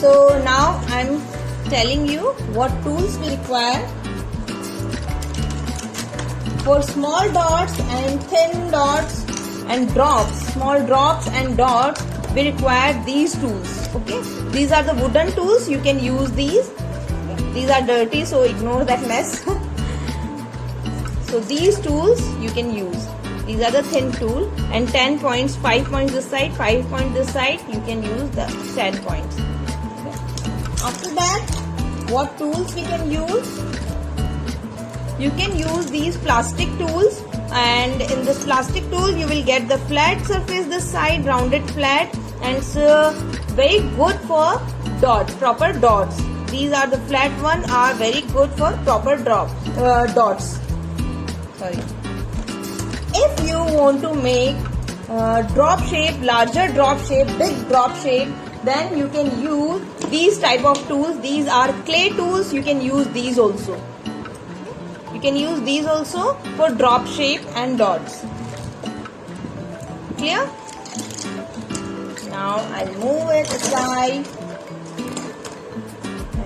So now I'm telling you what tools we require. For small dots and thin dots and drops, small drops and dots, we require these tools. Okay, these are the wooden tools. You can use these. These are dirty, so ignore that mess. So these tools you can use. These are the thin tool, and 10 points, 5 points this side, 5 points this side. You can use the 10 points. After that, what tools we can use? You can use these plastic tools, and in this plastic tool you will get the flat surface this side, rounded flat, and it's very good for dots, proper dots. These are the flat one, are very good for proper dots. Sorry. If you want to make drop shape, larger drop shape, big drop shape, then you can use these type of tools. These are clay tools. You can use these also. You can use these also for drop shape and dots. Clear? Now I'll move it aside.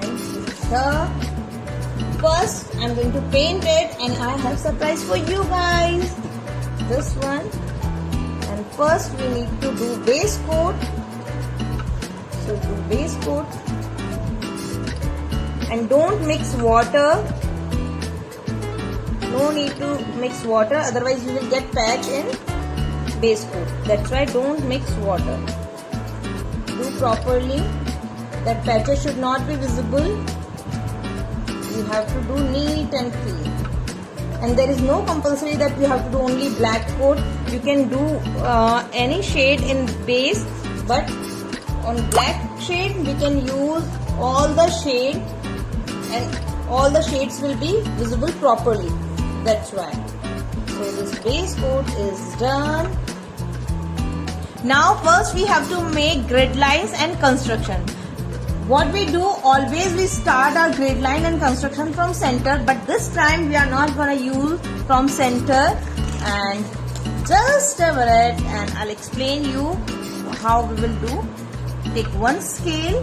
And here. First I'm going to paint it, and I have surprise for you guys. This one. And first we need to do base coat. So do base coat. And don't mix water. No need to mix water, otherwise you will get patch in base coat. That's why don't mix water. Do properly. That patches should not be visible. You have to do neat and clean. And there is no compulsory that you have to do only black coat. You can do any shade in base, but on black shade we can use all the shade, and all the shades will be visible properly. That's why. So this base coat is done. Now first we have to make grid lines and construction. What we do, always we start our grid line and construction from center, but this time we are not gonna use from center. And just a minute, and I'll explain you how we will do. Take one scale,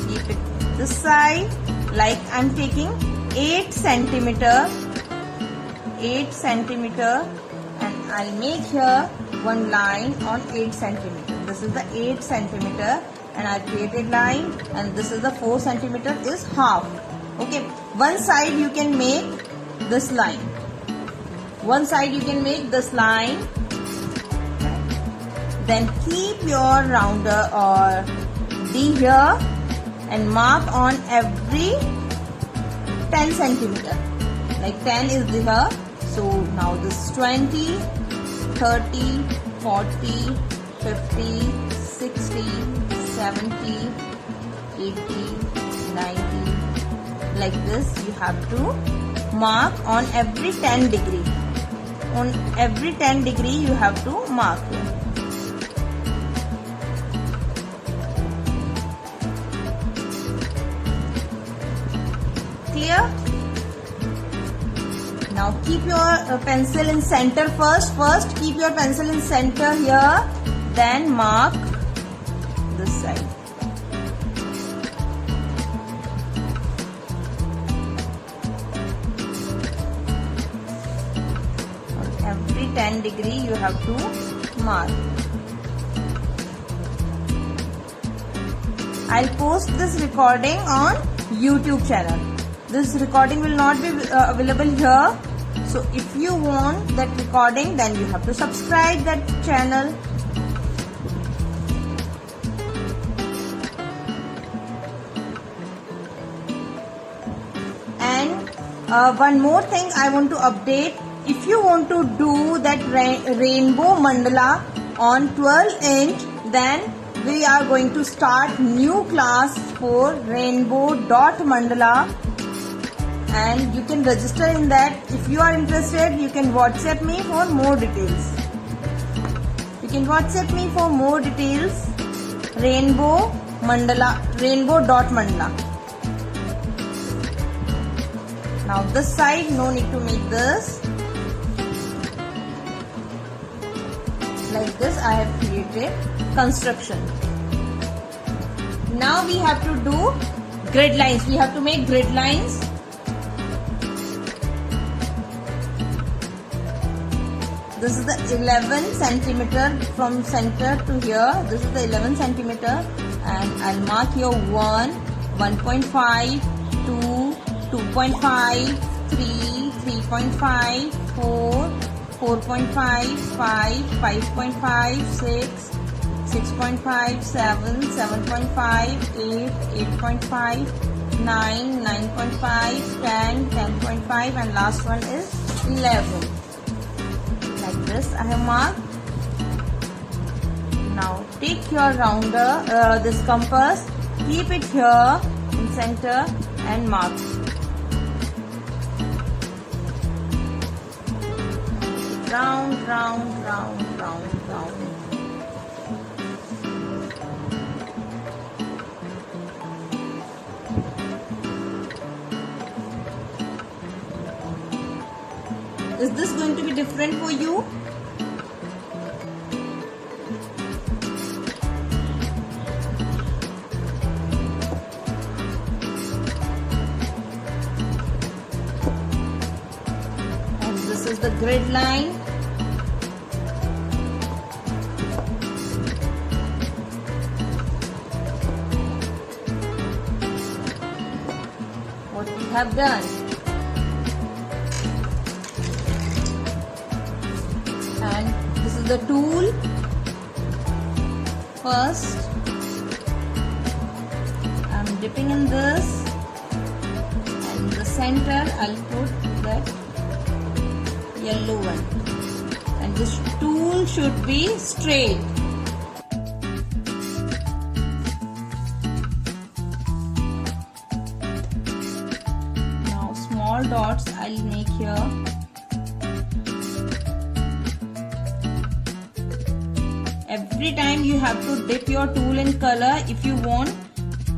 keep it this side, like I'm taking 8 centimeter, and I'll make here one line on 8 centimeter. This is the 8 centimeter, and I created line, and this is the 4 centimeter is half. Okay, one side you can make this line. One side you can make this line. Then keep your rounder or D here and mark on every 10 centimeter. Like 10 is here. So now this 20, 30, 40, 50, 60, 70, 80, 90. Like this you have to mark on every 10 degree. On every 10 degree you have to mark here. Clear? Now keep your pencil in center first. First keep your pencil in center here. Then mark this side. On every 10 degree you have to mark. I'll post this recording on YouTube channel. This recording will not be available here. So if you want that recording, then you have to subscribe that channel. And one more thing I want to update. If you want to do that rainbow mandala on 12-inch, then we are going to start new class for rainbow dot mandala. And you can register in that. If you are interested, you can WhatsApp me for more details. You can WhatsApp me for more details. Rainbow dot mandala. Now this side, no need to make this. Like this I have created construction. Now we have to do grid lines. We have to make grid lines. This is the 11 centimeter from center to here. This is the 11 centimeter, and I'll mark here 1, 1.5, 2, 2.5, 3, 3.5, 4, 4.5, 5, 5.5, 6, 6.5, 7, 7.5, 8, 8.5, 9, 9.5, 10, 10.5, and last one is 11. Like this I have marked. Now take your rounder, this compass, keep it here in center and mark. Round, round, round, round, round. Is this going to be different for you? And this is the grid line. What we have done. And this is the tool. First, I'm dipping in this, and in the center I'll put that yellow one, and this tool should be straight. Now small dots I'll make here. Every time you have to dip your tool in color. If you want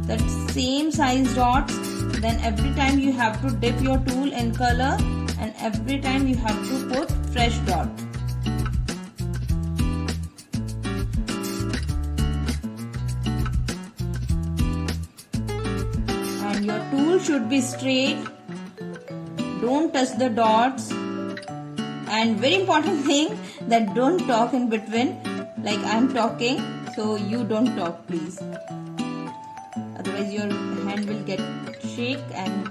that same size dots, then every time you have to dip your tool in color, and every time you have to put fresh dot. And your tool should be straight. Don't touch the dots. And very important thing, that don't talk in between. Like I'm talking, so you don't talk, please. Otherwise your hand will get shake and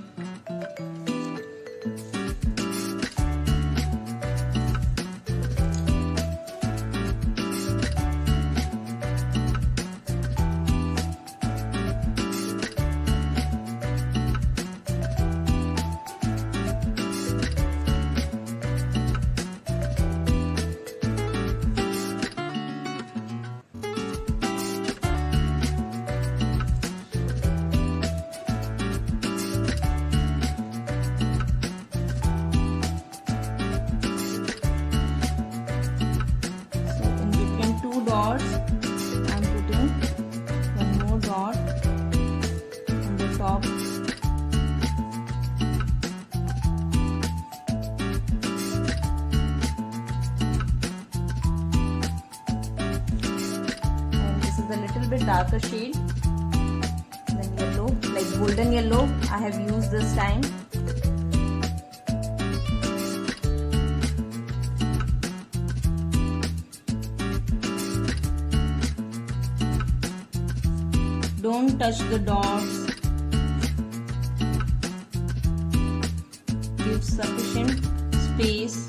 dots, I'm putting one more dot on the top. And this is a little bit darker shade than yellow, like golden yellow I have used this time. Don't touch the dots. Give sufficient space.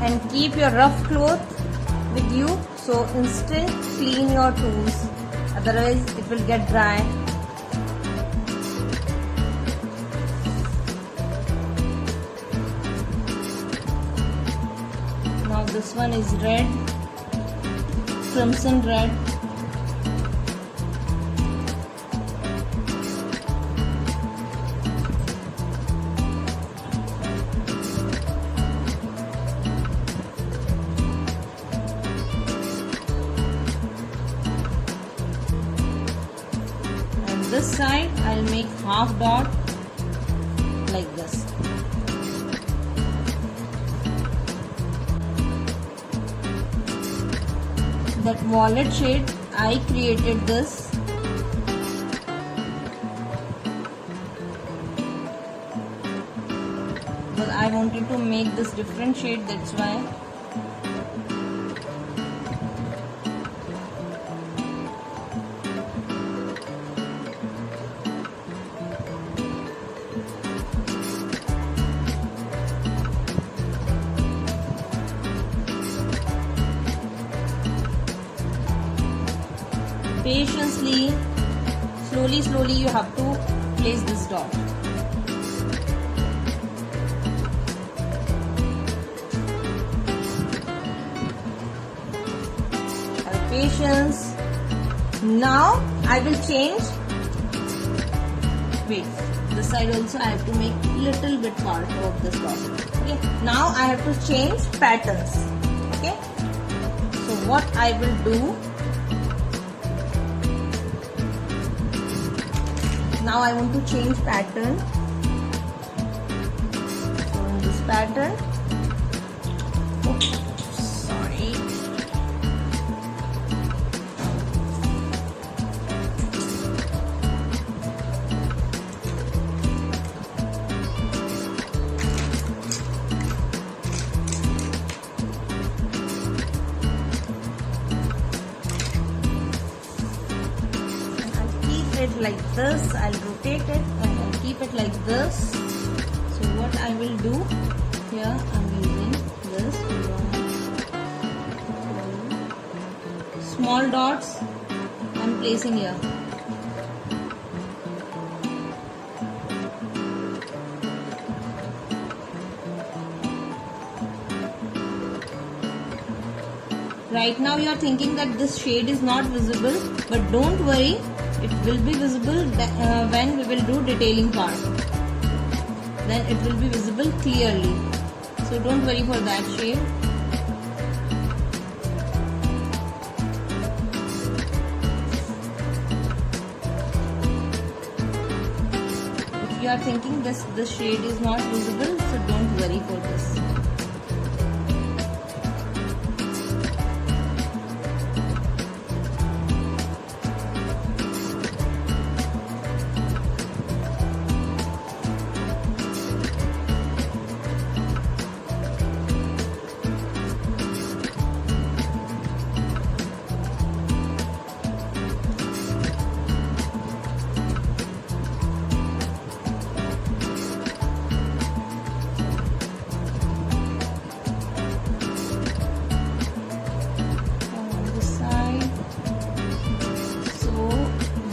And keep your rough cloth with you So instant clean your tools, otherwise it will get dry. Now this one is red, crimson red. This side I'll make half dot like this. That violet shade, I created this. But I wanted to make this different shade, that's why. Patiently, slowly you have to place this dot. Have patience. Now I will change. Wait, this side also I have to make little bit part of this dot. Okay. Now I have to change patterns. Okay. So what I will do. Now I want to change pattern. So in this pattern, sorry. Like this, I'll rotate it and I'll keep it like this. So what I will do here, I'm using this small dots I'm placing here. Right now you are thinking that this shade is not visible, but don't worry. It will be visible when we will do detailing part. Then it will be visible clearly. So don't worry for that shade. If you are thinking this shade is not visible, so don't worry for this.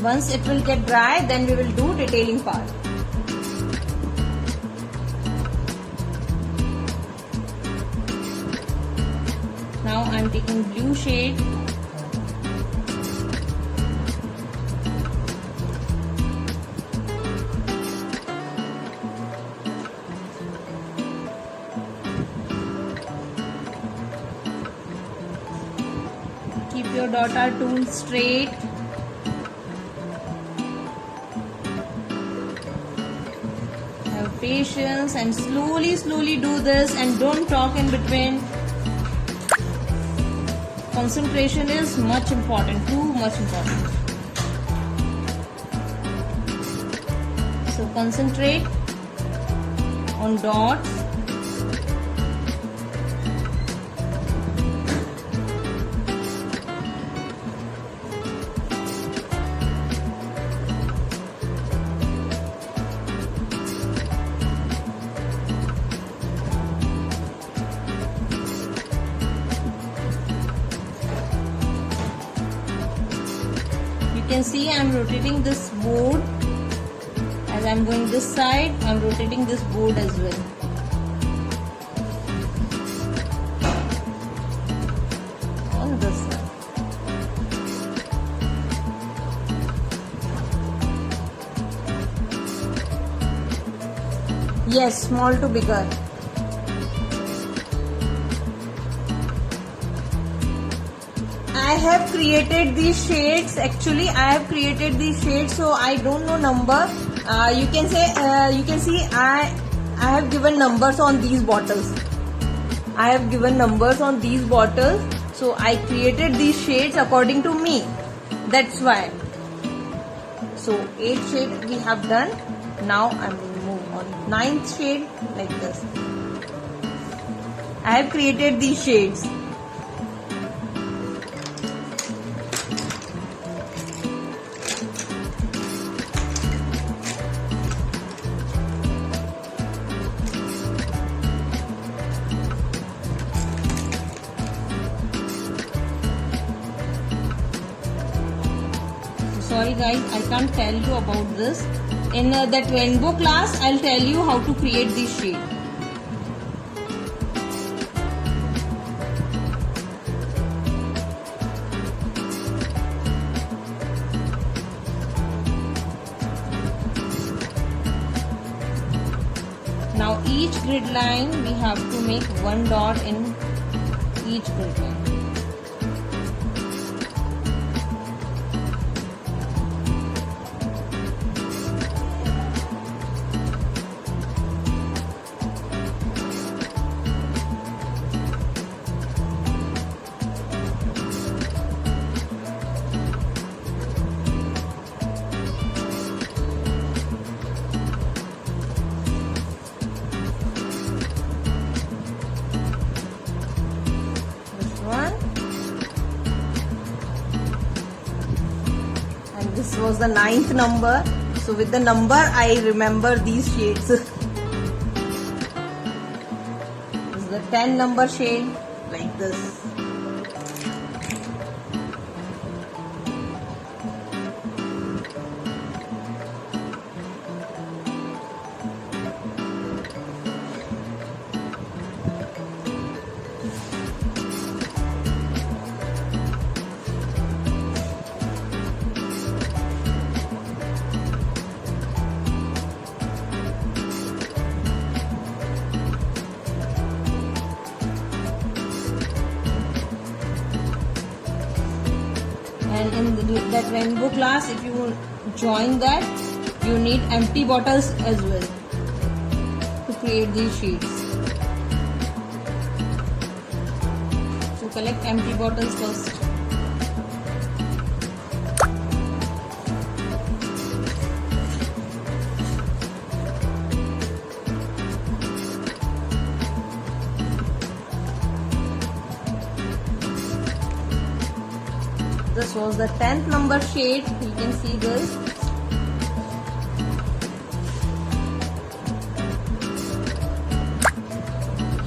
Once it will get dry, then we will do detailing part. Now I am taking blue shade. Keep your daughter tool straight. Patience and slowly do this and don't talk in between. Concentration is much important, too much important. So concentrate on dots. can see I am rotating this board. As I am going this side, I am rotating this board as well. On this side. Yes, small to bigger. I have created these shades. Actually, I have created these shades, so I don't know number. You can see I have given numbers on these bottles. I have given numbers on these bottles, so I created these shades according to me. That's why. So 8 shades we have done. Now I'm going to move on 9th shade like this. I have created these shades. Sorry guys, I can't tell you about this. In that rainbow class, I'll tell you how to create this shade. Now each grid line, we have to make one dot in each grid line. This was the 9th number. So with the number I remember these shades. This is the 10 number shade like this. And in that rainbow class, if you join that, you need empty bottles as well to create these sheets. So collect empty bottles first. This was the 10th number shade. You can see this.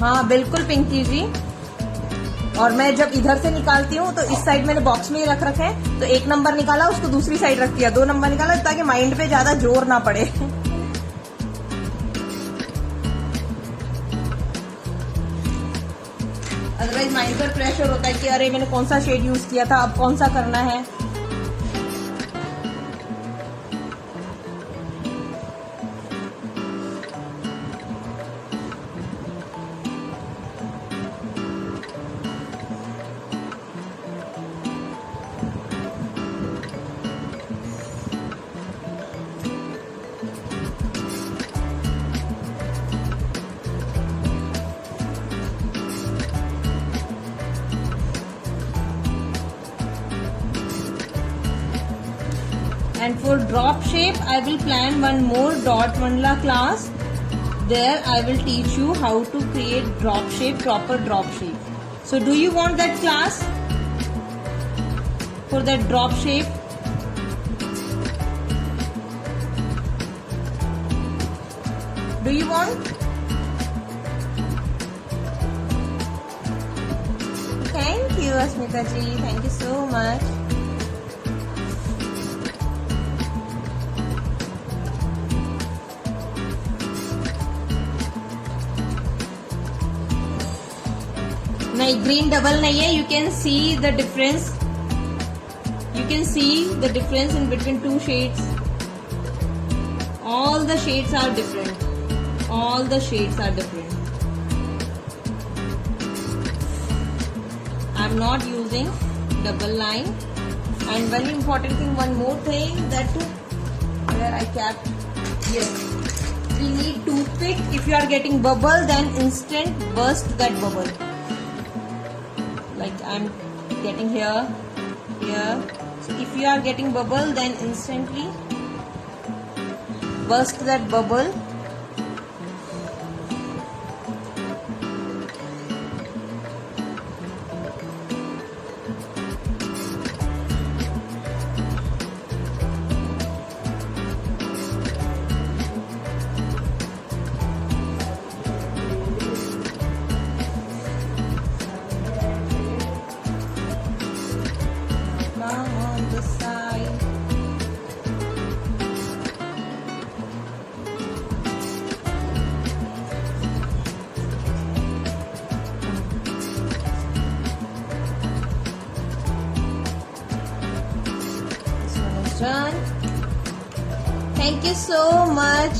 हाँ बिल्कुल पिंकी जी. और मैं जब इधर से निकालती हूँ तो इस साइड मैंने बॉक्स में ही रख रखे हैं. तो 1 नंबर निकाला, उसको दूसरी साइड रख दिया. 2 नंबर निकाला ताकि माइंड पे ज्यादा जोर ना पड़े. अदरवाइज माइंड पर प्रेशर होता है कि अरे मैंने कौन सा शेड यूज किया था, अब कौन सा करना है. And for drop shape, I will plan one more dot mandala class. There I will teach you how to create drop shape, proper drop shape. So do you want that class? For that drop shape? Do you want? Thank you, Asmita ji. Thank you so much. नहीं, green double नहीं है. You can see the difference. You can see the difference in between two shades. All the shades are different. All the shades are different. I'm not using double line. And very important thing, one more thing, that where I kept here. We need toothpick. If you are getting bubble, then instant burst that bubble. Like I'm getting here. So if you are getting bubble, then instantly burst that bubble. On the side. This one is done. Thank you so much.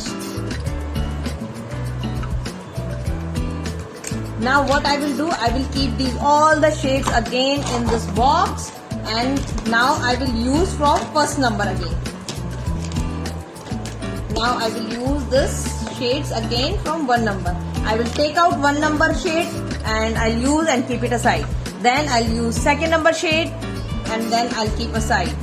Now what I will do, I will keep these all the shades again in this box. And now I will use from first number again. Now I will use this shades again from one number. I will take out one number shade and I'll use and keep it aside. Then I'll use second number shade and then I'll keep aside.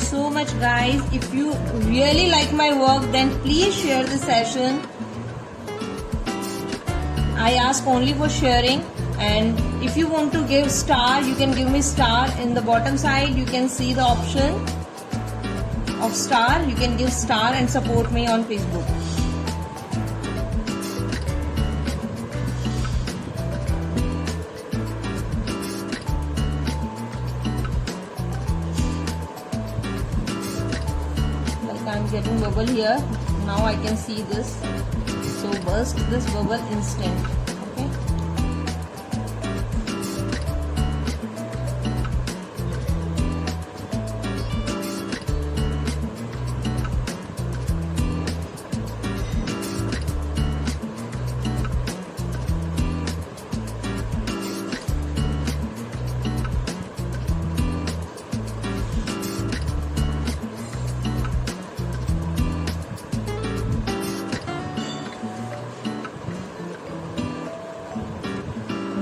So much guys. If you really like my work, then please share the session. I ask only for sharing. And if you want to give star, you can give me star. In the bottom side you can see the option of star. You can give star and support me on Facebook. I'm getting bubble here. Now I can see this. So burst this bubble instant. Okay.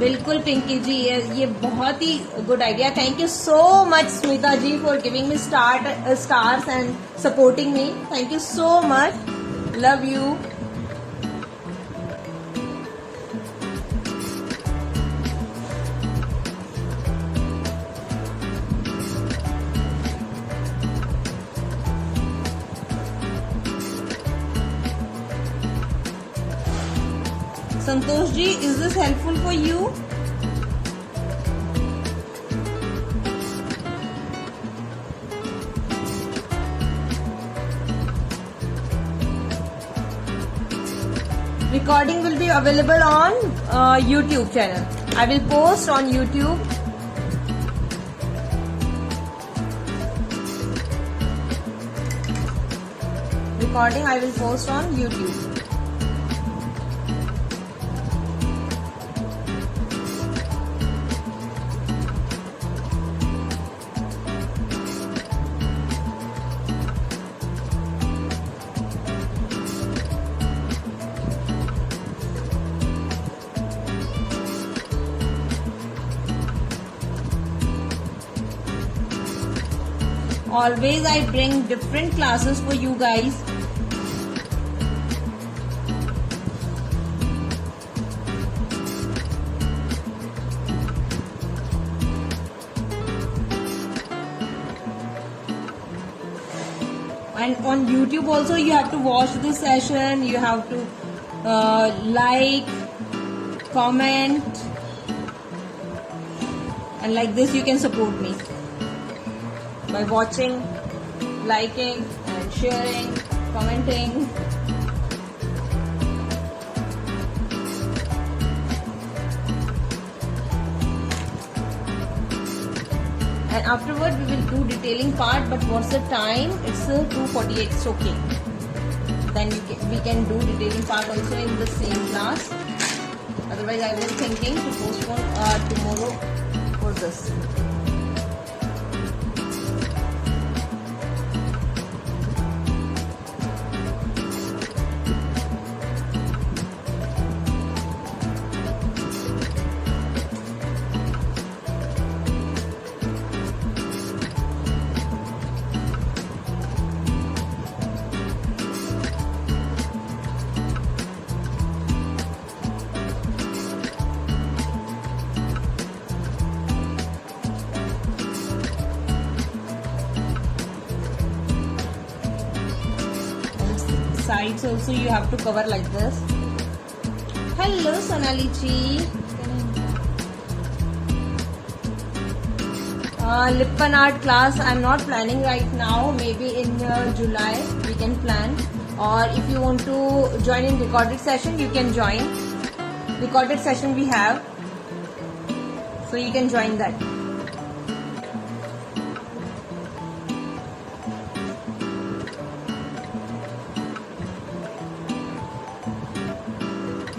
बिल्कुल पिंकी जी, ये बहुत ही good idea. Thank you so much Smita ji for giving me stars and supporting me. Thank you so much. Love you. Santosh ji, is this helpful for you? Recording will be available on YouTube channel. I will post on YouTube. Recording I will post on YouTube. Always I bring different classes for you guys. And on YouTube also you have to watch this session, you have to like, comment, and like this you can support me by watching, liking and sharing, commenting. And afterward we will do detailing part, but what's the time? It's 2:48. It's okay. Then we can do detailing part also in the same class. Otherwise I was thinking to postpone tomorrow for this. Sides also you have to cover like this. Hello Sonali ji. Lippan art class I'm not planning right now. Maybe in July we can plan. Or if you want to join in recorded session, you can join. Recorded session we have, so you can join that.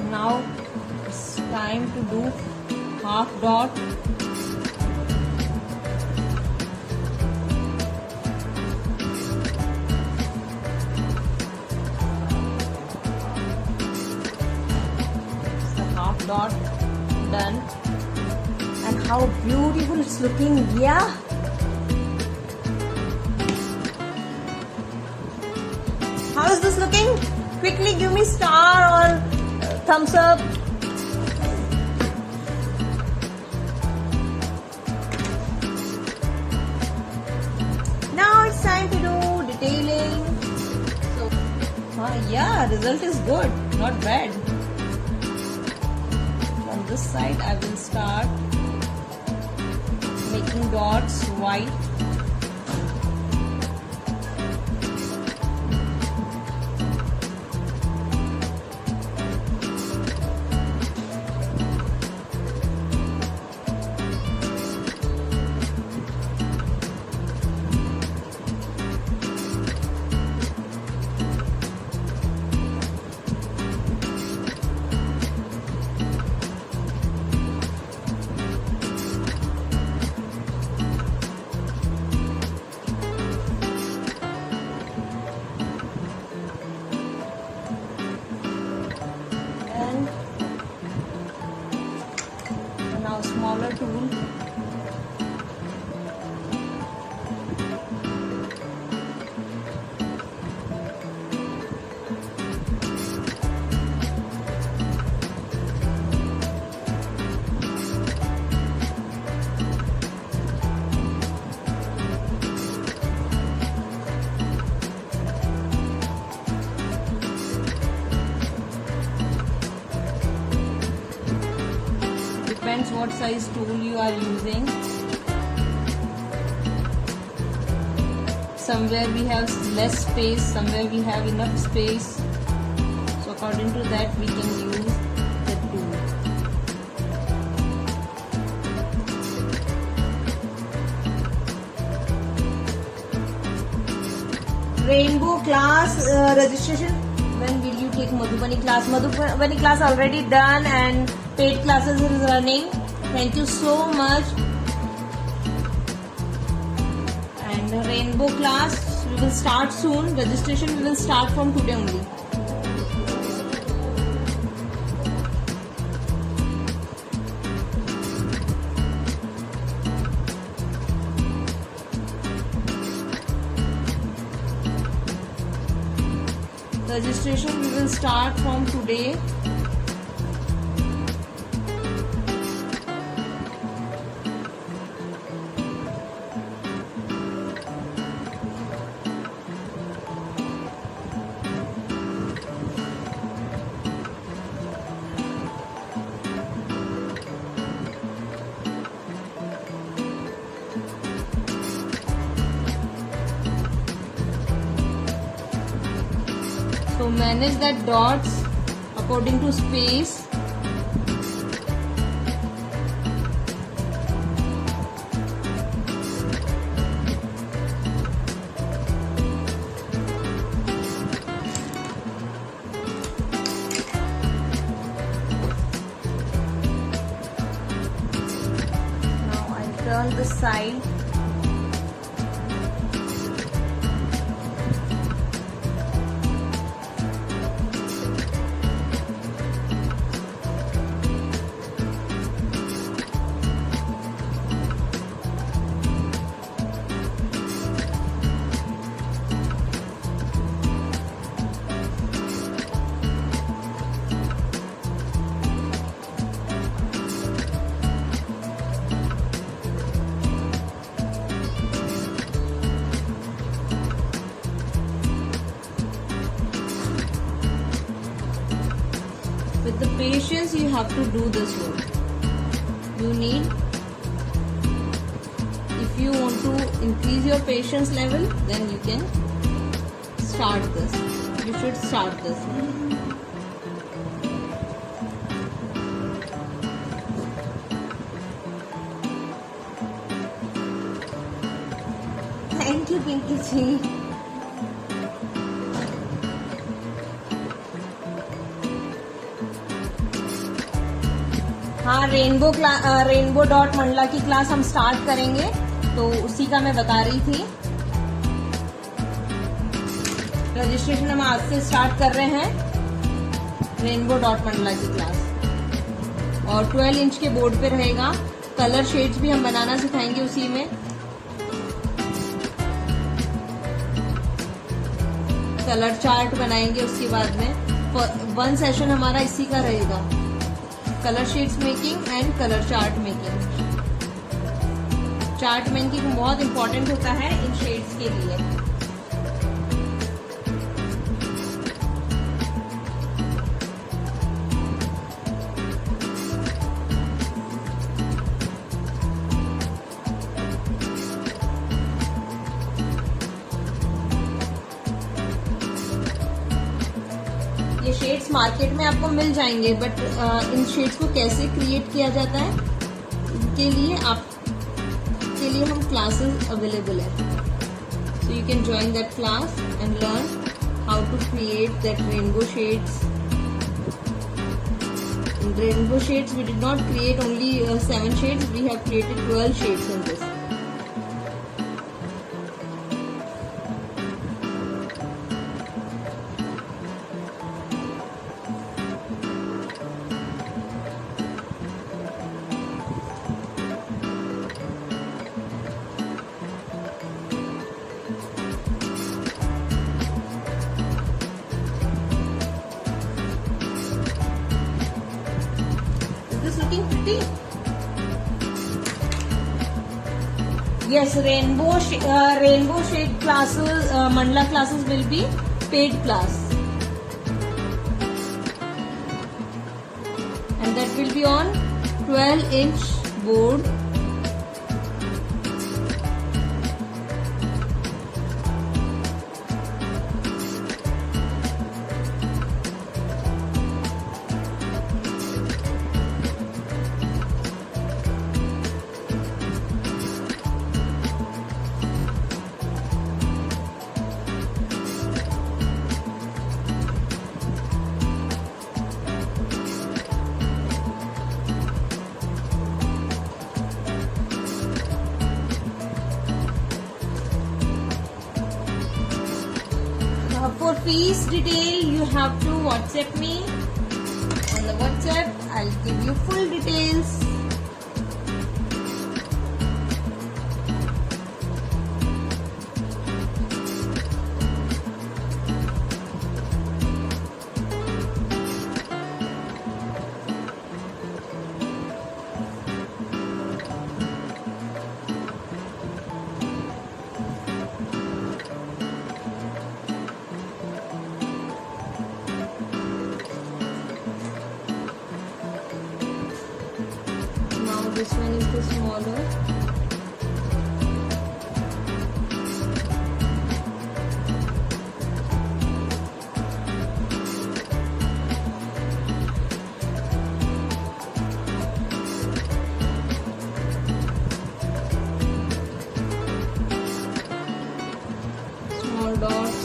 Now it's time to do half dot. The half dot done. And how beautiful it's looking, yeah? How is this looking? Quickly give me star or thumbs up. Now it's time to do detailing. So, yeah, result is good, not bad. On this side, I will start making dots white. Now smaller tool. Depends what size tool you are using. Somewhere we have less space, somewhere we have enough space. So according to that we can use the tool. Rainbow class registration. When will you take Madhubani class? Madhubani class already done and paid classes is running. Thank you so much. And the rainbow class we will start soon. Registration we will start from today only. Registration we will start from today. So manage that dots according to space. Now I'll turn the side. With the patience you have to do this work. You need, if you want to increase your patience level, then you can start this. You should start this. Thank you, Pinky ji. हाँ, rainbow dot Mandla की class हम start करेंगे, तो उसी का मैं बता रही थी। रजिस्ट्रेशन हम आज से स्टार्ट कर रहे हैं रेनबो डॉट मंडला की क्लास, और 12 इंच के बोर्ड पे रहेगा। कलर शेड्स भी हम बनाना सिखाएंगे उसी में। कलर चार्ट बनाएंगे उसके बाद में। 1 सेशन हमारा इसी का रहेगा, colour sheets making and colour chart making. Chart making बहुत इंपॉर्टेंट होता है इन शेड्स के लिए। ये शेड्स मार्केट में आपको मिल जाएंगे, बट इन शेड्स को कैसे क्रिएट किया जाता है, इनके लिए हम क्लासेस अवेलेबल है। So you can join that class and learn how to create that rainbow shades. In rainbow shades we did not create only 7 shades, we have created 12 shades in this. Looking pretty. Yes, rainbow shade classes, Mandala classes will be paid class, and that will be on 12-inch board. For fees detail, you have to WhatsApp me. On the WhatsApp, I'll give you full details. This one is the smaller. Small dots.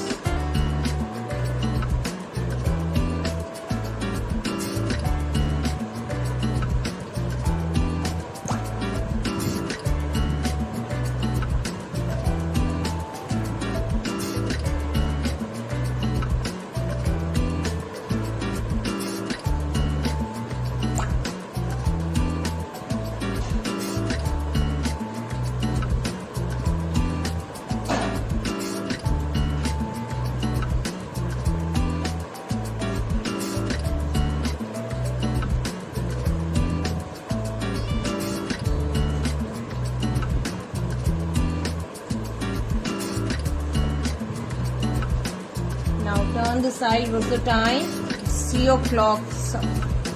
Now turn the side. What's the time? It's 3 o'clock. So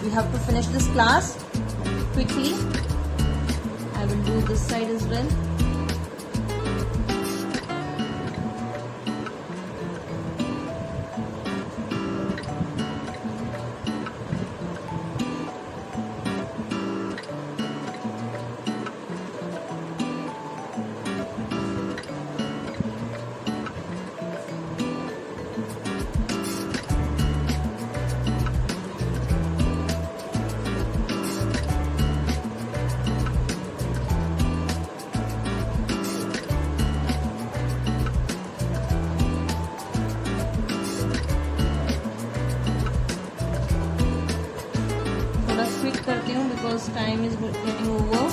we have to finish this class quickly. I will do this side as well. Quick करती हूँ because time is getting over.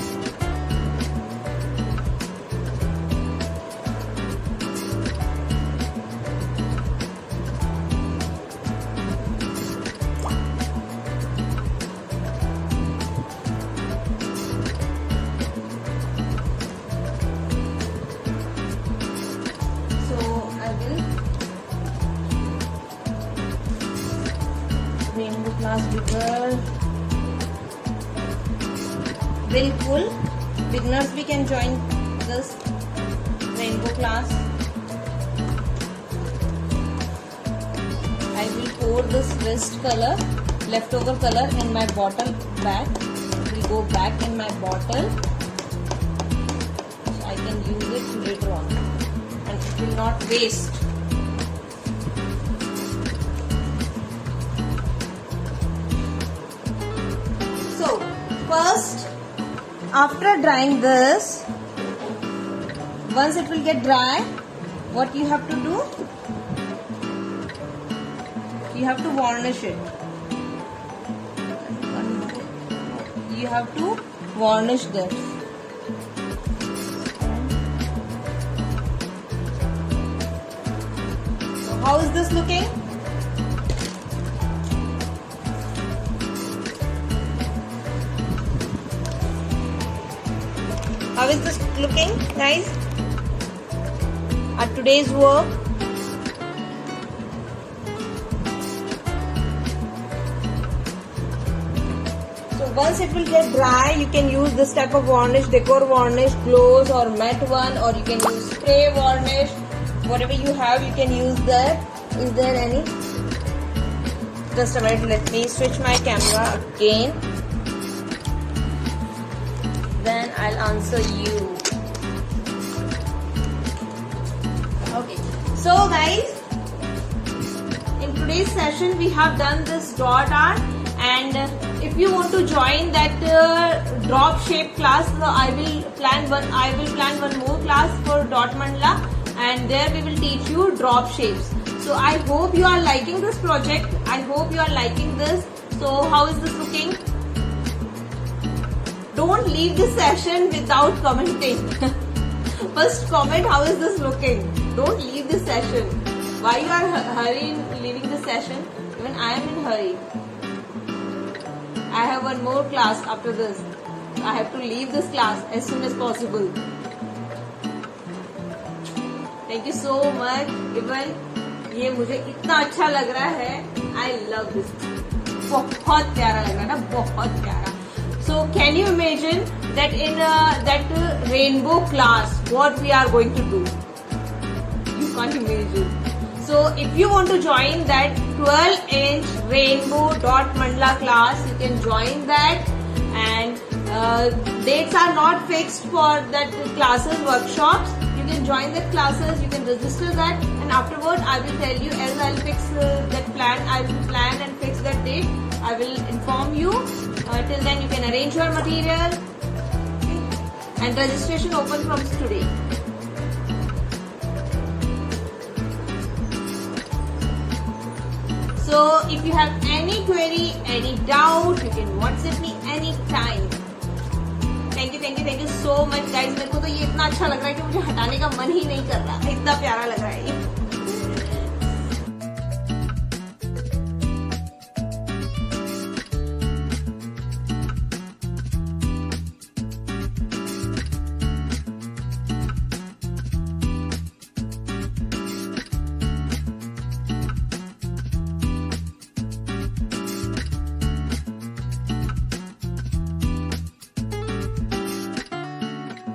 So I will rainbow class bigger. Bilkul, beginners we can join this rainbow class. I will pour this waste color, leftover color in my bottle back. It will go back in my bottle, so I can use it later on, and it will not waste. So first, after drying this, once it will get dry, what you have to do? You have to varnish it. You have to varnish this. So how is this looking? How is this looking, guys? At today's work. So once it will get dry, you can use this type of varnish, decor varnish, gloss or matte one, or you can use spray varnish. Whatever you have, you can use that. Is there any? Just a minute, let me switch my camera again. Then I'll answer you. Okay, so guys, in today's session we have done this dot art, and if you want to join that drop shape class, I will plan one more class for dot mandala, and there we will teach you drop shapes. So I hope you are liking this project. I hope you are liking this. So how is this looking? Don't leave this session without commenting. First comment, how is this looking? Don't leave this session. Why you are hurrying leaving the session? Even I am in hurry. I have one more class after this. I have to leave this class as soon as possible. Thank you so much. Even ये मुझे इतना अच्छा लग रहा है. I love this. बहुत प्यारा लग रहा है ना, बहुत प्यारा. So can you imagine that in that rainbow class, what we are going to do? You can't imagine. So if you want to join that 12-inch rainbow dot mandala class, you can join that, and dates are not fixed for that classes, workshops. You can join that classes, you can register that, and afterward I will tell you, as I'll fix that plan, I will plan and fix that date. I will inform you. Till then you can arrange your material, okay? And registration open from today. So if you have any query, any doubt, you can WhatsApp me anytime. Thank you so much guys. मेरे को तो ये इतना अच्छा लग रहा है कि मुझे हटाने का मन ही नहीं कर रहा, इतना प्यारा लग रहा है ये